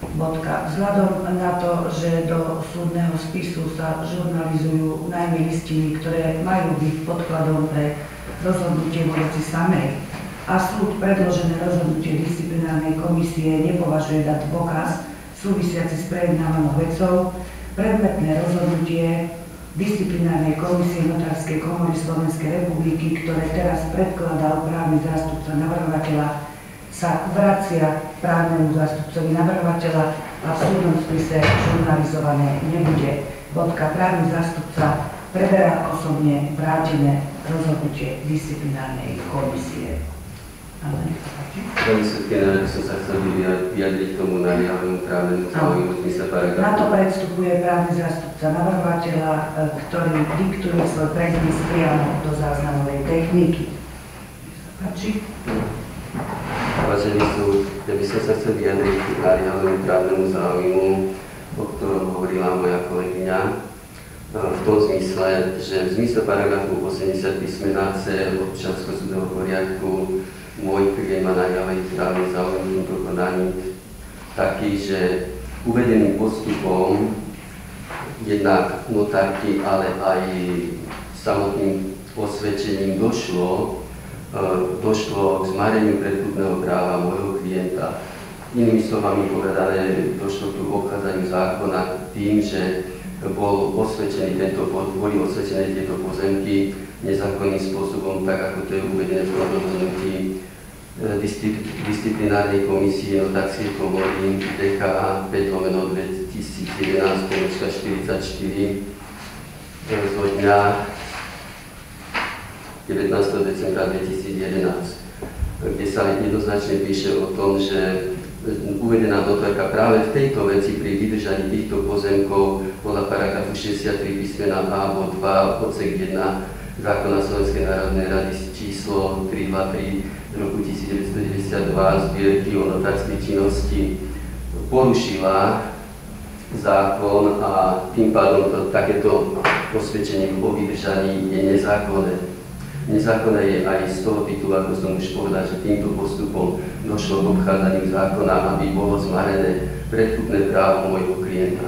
Vzhľadom na to, že do súdneho spisu sa žurnalizujú najmä listiny, ktoré majú byť podkladom pre rozhodnutie vo veci samej a súd predložené rozhodnutie disciplinárnej komisie nepovažuje za dôkaz súvisiaci s prejednávanou vecou, predmetné rozhodnutie disciplinárnej komisie Notárskej komory Slovenskej republiky, ktoré teraz predkladal právny zástupca navrhovateľa, sa vracia právnemu zástupcovi navrhovateľa a v súdnom spise žurnalizované nebude. Právny zástupca preberá osobne vrátené rozhodnutie disciplinárnej komisie. Pani sudkyňa, som sa chcel vyjadriť tomu naliehavému právnemu záujmu v zmysle paragrafu. Na to predstupuje právny zástupca navrhovateľa, ktorý diktuje svoj predpis priamo do záznamovej techniky. Páči? Vážený súd, ja by som sa chcel vyjadriť k naliehavému právnemu záujmu, o ktorom hovorila moja kolegyňa, v tom zmysle, že v zmysle paragrafu 80 písmena C občianskeho súdneho poriadku môj klient má naliehavý právny záujem týmto konaním taký, že uvedeným postupom jednak notárky, ale aj samotným osvedčením došlo k zmareniu predkupného práva môjho klienta. Inými slovami povedané, došlo tu k obchádzaniu zákona tým, že boli osvedčené tieto pozemky nezákonným spôsobom, tak ako to je uvedené v rozhodnutí disciplinárnej komisie Notárskej komory DKA 5/2011-44 zo dňa 19. decembra 2011, kde sa jednoznačne píše o tom, že uvedená notárka práve v tejto veci pri vydržaní týchto pozemkov podľa paragrafu 63 písmena A bod 2 odsek 1 zákona Slovenskej národnej rady číslo 323 z roku 1992 zbierky o notárskej činnosti porušila zákon a tým pádom takéto osvedčenie o vydržaní je nezákonné. Nezákonné je aj z toho titulu, ako som už povedal, že týmto postupom došlo k obchádzaniu zákona, aby bolo zmarené predkupné právo môjho klienta.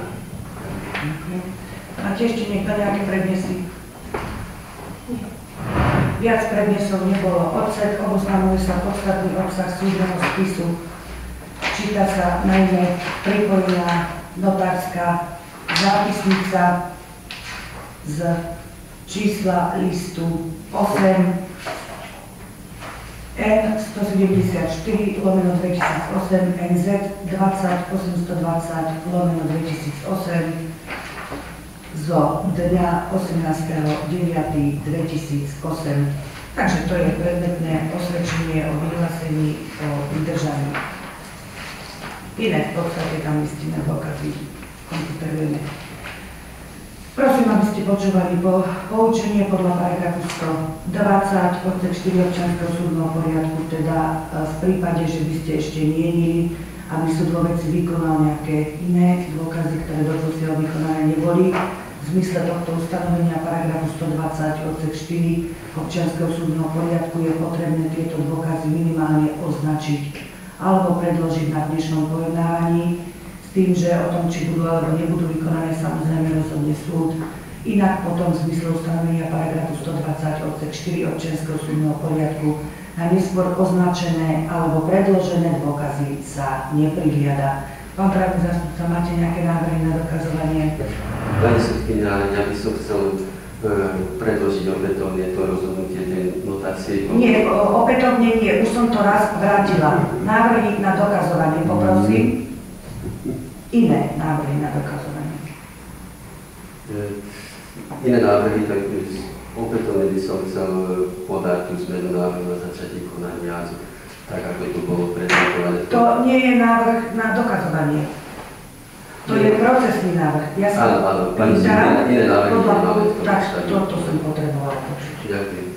Máte ešte niekto nejaké prednesy? Viac prednesov nebolo. Odsek oboznamuje sa podstatný obsah súdneho spisu. Číta sa najmä pripojená notárska zápisnica z čísla listu 8 N174/2008 NZ 20820/2008 zo dňa 18.9.2008. Takže to je predmetné osvedčenie o vyhlásení o vydržaní. Iné v podstate tam listinné dôkazy komputerujeme. Prosím, aby ste počúvali poučenie podľa paragrafu 120 odsek 4 občianskeho súdneho poriadku, teda v prípade, že by ste ešte mienili, aby súd vo veci vykonal nejaké iné dôkazy, ktoré doposiaľ vykonané neboli. V zmysle tohto ustanovenia paragrafu 120 odsek 4 občianskeho súdneho poriadku je potrebné tieto dôkazy minimálne označiť alebo predložiť na dnešnom pojednávaní, s tým, že o tom, či budú alebo nebudú vykonané, samozrejme rozhodne súd. Inak potom v zmysle ustanovenia paragrafu 120 odsek 4 občianskeho súdneho poriadku na neskôr označené alebo predložené dôkazy sa neprihliada. Pán právny zástupca, máte nejaké návrhy na dokazovanie? Pani sudkyňa, ja by som chcel predložiť opätovne to rozhodnutie tej notárskej komisie. Nie, opätovne nie, už som to raz vrátila. Návrhy na dokazovanie, poprosím. Iné návrhy na dokazovanie. Iné návrhy, tak opätovne by som chcel podať tú zmenu návrhu na začiatie konania, tak ako to bolo prezentované. To nie je návrh na dokazovanie. To je procesný návrh. Ja sa pýtam, iné návrhy tak toto som potrebovala počuť. Ďakujem.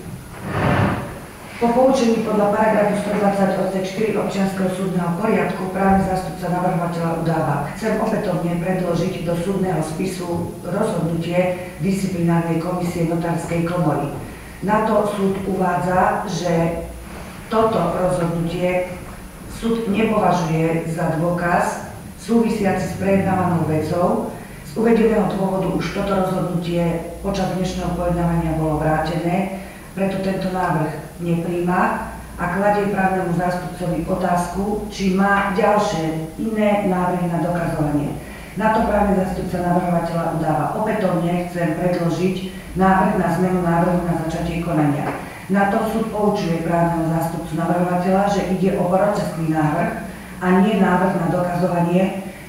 Po poučení podľa paragrafu 120 odsek 4 občianskeho súdneho poriadku právny zástupca navrhovateľa udáva: chcem opätovne predložiť do súdneho spisu rozhodnutie disciplinárnej komisie Notárskej komory. Na to súd uvádza, že toto rozhodnutie súd nepovažuje za dôkaz súvisiaci s prejednávanou vecou. Z uvedeného dôvodu už toto rozhodnutie počas dnešného pojednávania bolo vrátené, preto tento návrh nepríjma a kladie právnemu zástupcovi otázku, či má ďalšie iné návrhy na dokazovanie. Na to právny zástupca navrhovateľa udáva: opätovne chcem predložiť návrh na zmenu návrhu na začatie konania. Na to súd poučuje právneho zástupcu navrhovateľa, že ide o procesný návrh a nie návrh na dokazovanie,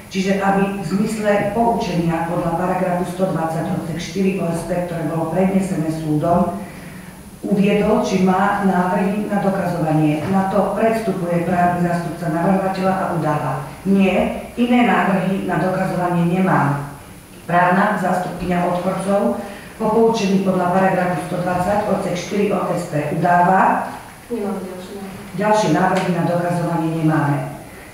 čiže aby v zmysle poučenia podľa paragrafu 120 odsek 4 OSP, ktoré bolo prednesené súdom, uviedol, či má návrhy na dokazovanie. Na to predstupuje právny zástupca navrhovateľa a udáva: nie, iné návrhy na dokazovanie nemám. Právna zástupkyňa odporcov po poučení podľa paragrafu 120 odsek 4 OSP udáva: ďalšie návrhy na dokazovanie nemáme.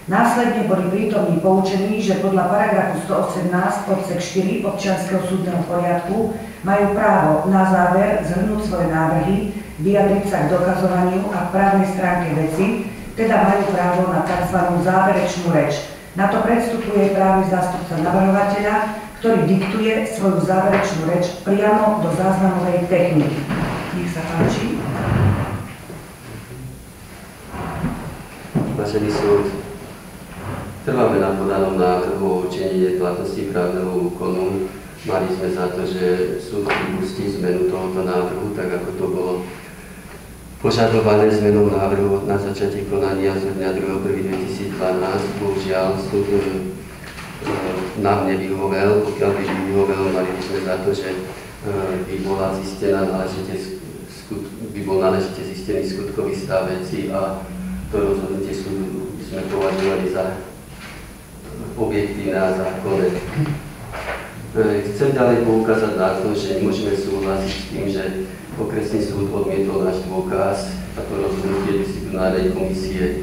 Následne boli prítomní poučení, že podľa paragrafu 118 odsek 4 občianskeho súdneho poriadku majú právo na záver zhrnúť svoje návrhy, vyjadriť sa k dokazovaniu a v právnej stránke veci, teda majú právo na tzv. Záverečnú reč. Na to predstupuje právny zástupca navrhovateľa, ktorý diktuje svoju záverečnú reč priamo do záznamovej techniky. Nech sa páči. Vážený súd, trváme na podanom návrhu o určenie platnosti právneho úkonu. Mali sme za to, že súd pripustí zmenu tohoto návrhu, tak ako to bolo požadované zmenou návrhu na začatie konania zo dňa 2.1.2012. Bohužiaľ, súd nám nevyhovel. Pokiaľ by vyhovel, mali by sme za to, že by bol náležite zistený skutkový stav veci a to rozhodnutie súdu sme považovali za objektívne a zákonné. Chcem ďalej poukázať na to, že môžeme súhlasiť s tým, že okresný súd odmietol náš dôkaz a to rozhodnutie disciplinárnej komisie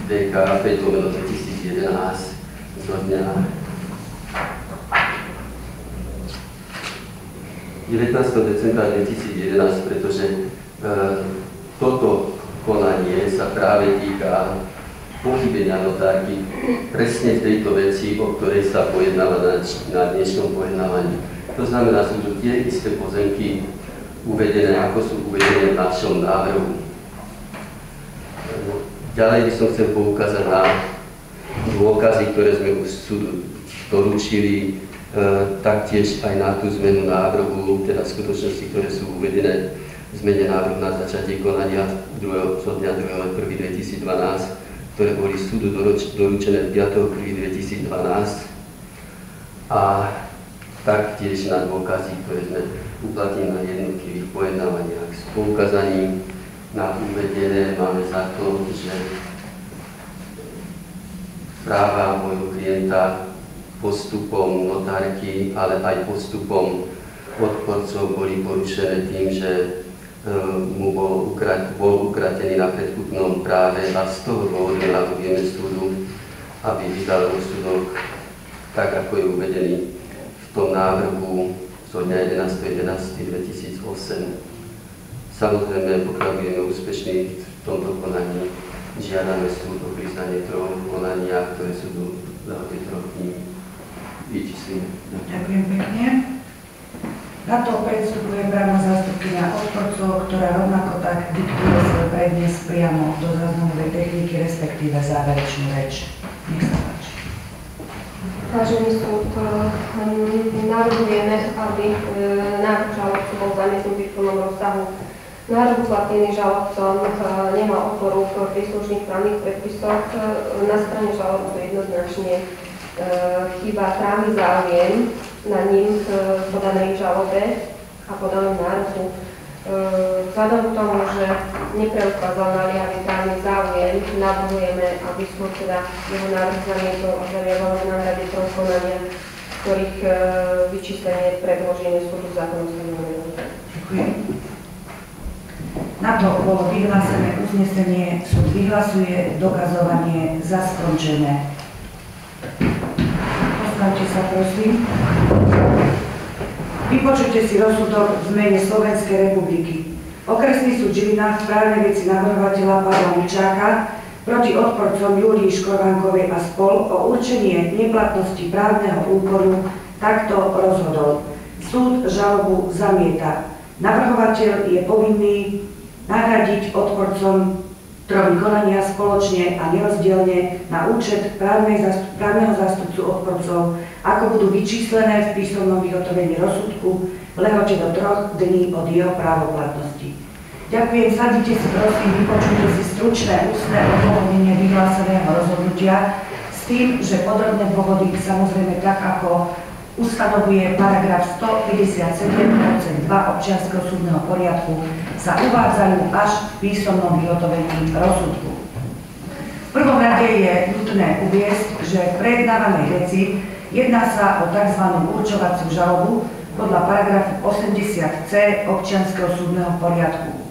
DK 5/2011 zo dňa 19. decembra 2011, pretože toto konanie sa práve týka pochybenia notárky presne v tejto veci, o ktorej sa pojednáva na dnešnom pojednávaní. To znamená, sú tu tie isté pozemky uvedené, ako sú uvedené v našom návrhu. Ďalej by som chcel poukázať na dôkazy, ktoré sme už súdu doručili, taktiež aj na tú zmenu návrhu, teda skutočnosti, ktoré sú uvedené v zmene návrhu na začatie konania zo dňa 2.1.2012, ktoré boli súdu doručené 5.1.2012 a taktiež na dôkazy, ktoré sme uplatnili na jednotlivých pojednávaniach. S poukázaním na uvedené máme za to, že práva môjho klienta postupom notárky, ale aj postupom odporcov boli porušené tým, že mu bol ukratený na predkupnom práve a z toho dôvodu navrhujeme súdu, aby vydal rozsudok tak, ako je uvedený v tom návrhu zo dňa 11.11.2008. Samozrejme, pokiaľ budeme úspešní v tomto konaní, žiadame súd o priznanie troch konania, ktoré sú do lehoty 3 dní vyčíslené. Ďakujem pekne. Na to predstupuje právna zástupkyňa odporcov, ktorá rovnako tak diktuje svoj prednes priamo do záznamovej techniky, respektíve záverečnú reč. Nech sa páči. Vážený súd, navrhujeme, aby návrh žalobcu bol zamietnutý v plnom rozsahu. Návrh uplatnený žalobcom nemá oporu v príslušných právnych predpisoch. Na strane žalobcu jednoznačne chýba právny záujem na ním podanej žalobe a podanom nároku. Vzhľadom k tomu, že nepreukázal naliehavý právny záujem, navrhujeme, aby súd teda jeho návrh zamietol a zaviazal na náhrade troch konania, ktorých vyčíslenie predloženie súdu zákonom stanoveného. Ďakujem. Na to bolo vyhlásené uznesenie, súd vyhlasuje dokazovanie za skončené. Postavte sa, prosím. Vypočujte si rozsudok v mene Slovenskej republiky. Okresný súd Žilina v právnej veci navrhovateľa Pavla Mičáka proti odporcom Júlii Škorvánkovej a spol o určenie neplatnosti právneho úkonu takto rozhodol. Súd žalobu zamieta. Navrhovateľ je povinný nahradiť odporcom tromy konania spoločne a nerozdielne na účet právneho zástupcu odporcov, ako budú vyčíslené v písomnom vyhotovení rozsudku v lehote do 3 dní od jeho právoplatnosti. Ďakujem, sadite si prosím, vypočujte si stručné ústne odôvodnenie vyhláseného rozhodnutia s tým, že podrobné dôvody samozrejme tak, ako ustanovuje paragraf 157 odsek 2 občianskeho súdneho poriadku, sa uvádzajú až v písomnom vyhotovení rozsudku. V prvom rade je nutné uviesť, že v prejednávanej veci jedná sa o tzv. Určovaciu žalobu podľa paragrafu 80c občianskeho súdneho poriadku.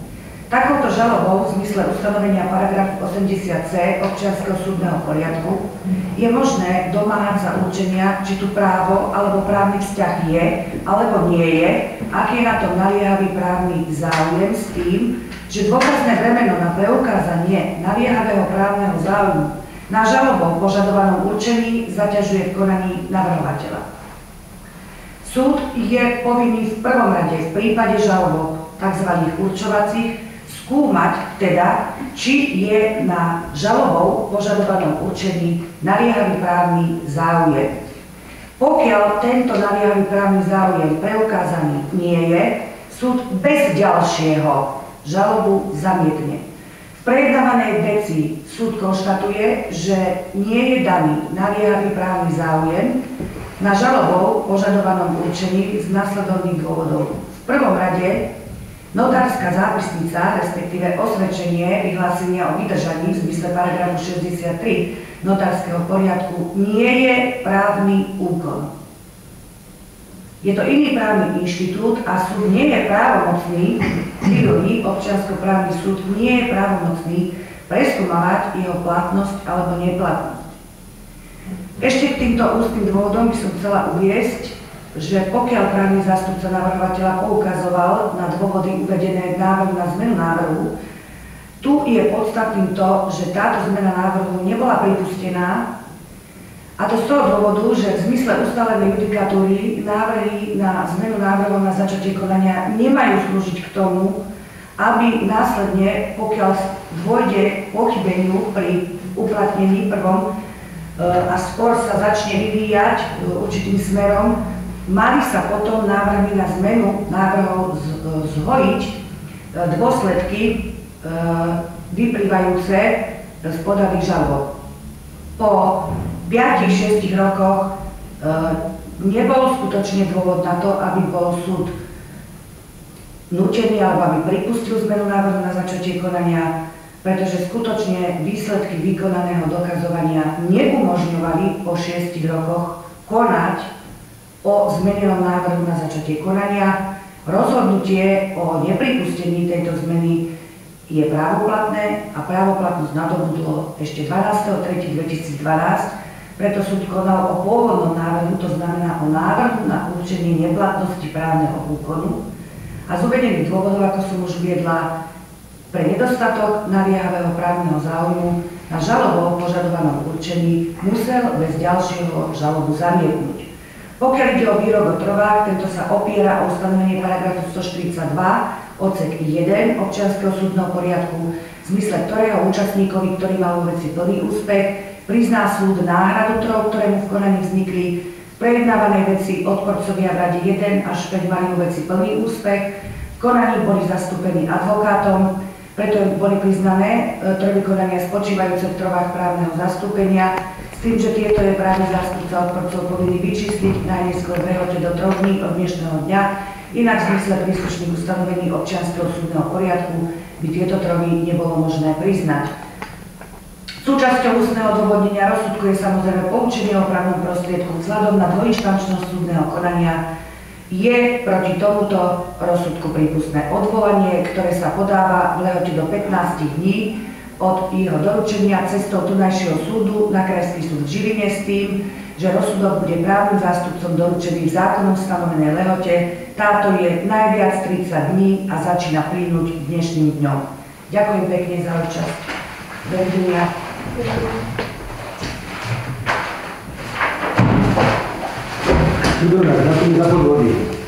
Takouto žalobou v zmysle ustanovenia paragrafu 80c občianskeho súdneho poriadku je možné domáhať sa určenia, či tu právo alebo právny vzťah je alebo nie je, aký je na tom naliehavý právny záujem s tým, že dôkazné bremeno na preukázanie naliehavého právneho záujmu na žalobou požadovanom určení zaťažuje v konaní navrhovateľa. Súd je povinný v prvom rade v prípade žalob tzv. Určovacích skúmať teda, či je na žalobou požadovanom určení naliehavý právny záujem. Pokiaľ tento naliehavý právny záujem preukázaný nie je, súd bez ďalšieho žalobu zamietne. V prejednávanej veci súd konštatuje, že nie je daný naliehavý právny záujem na žalobou požadovanom určení z nasledovných dôvodov. V prvom rade notárska zápisnica, respektíve osvedčenie vyhlásenia o vydržaní v zmysle paragrafu 63 notárskeho poriadku nie je právny úkon. Je to iný právny inštitút a súd nie je právomocný, občianskoprávny súd nie je právomocný preskúmavať jeho platnosť alebo neplatnosť. Ešte k týmto ústnym dôvodom by som chcela uviesť, že pokiaľ právny zástupca navrhovateľa poukazoval na dôvody uvedené v návrhu na zmenu návrhu, tu je podstatným to, že táto zmena návrhu nebola pripustená, a to z toho dôvodu, že v zmysle ustálenej judikatúry návrhy na zmenu návrhu na začatie konania nemajú slúžiť k tomu, aby následne, pokiaľ dôjde pochybeniu pri uplatnení prvom a spor sa začne vyvíjať určitým smerom, mali sa potom návrhy na zmenu návrhov zhojiť dôsledky vyplývajúce z podaných žalob. Po 5-6 rokoch nebol skutočne dôvod na to, aby bol súd nútený alebo aby pripustil zmenu návrhu na začatie konania, pretože skutočne výsledky vykonaného dokazovania neumožňovali po 6 rokoch konať o zmenenom návrhu na začatie konania. Rozhodnutie o nepripustení tejto zmeny je právoplatné a právoplatnosť nadobudlo ešte 12.3.2012, preto súd konal o pôvodnom návrhu, to znamená o návrhu na určenie neplatnosti právneho úkonu a z uvedených dôvodov, ako som už uviedla, pre nedostatok naliehavého právneho záujmu na žalobou požadovanom určení musel bez ďalšieho žalobu zamietnúť. Pokiaľ ide o výrok o trovách, tento sa opiera o ustanovenie paragrafu 142 odsek 1 občianskeho súdneho poriadku, v zmysle ktorého účastníkovi, ktorý mal vo veci plný úspech, prizná súd náhradu trov, ktoré mu v konaní vznikli. V prejednávanej veci odporcovia v rade 1 až 5 mali vo veci plný úspech, v konaní boli zastúpení advokátom, preto boli priznané troby konania spočívajúce v trovách právneho zastúpenia, s tým, že tieto je právny zástupca odporcov povinný vyčísliť najneskôr v lehote do 3 dní od dnešného dňa, inak v zmysle príslušných ustanovení občianskeho súdneho poriadku by tieto troby nebolo možné priznať. Súčasťou ústneho dôvodnenia rozsudku je samozrejme poučenie o právnom prostriedku vzhľadom na dvojinštančnosť súdneho konania. Je proti tomuto rozsudku prípustné odvolanie, ktoré sa podáva v lehote do 15 dní od jeho doručenia cestou tunajšieho súdu na Krajský súd v Žiline s tým, že rozsudok bude právnym zástupcom doručený v zákonom stanovenej lehote. Táto je najviac 30 dní a začína plynúť dnešným dňom. Ďakujem pekne za účasť. Dovidenia. Čudovná, na tým za podvody.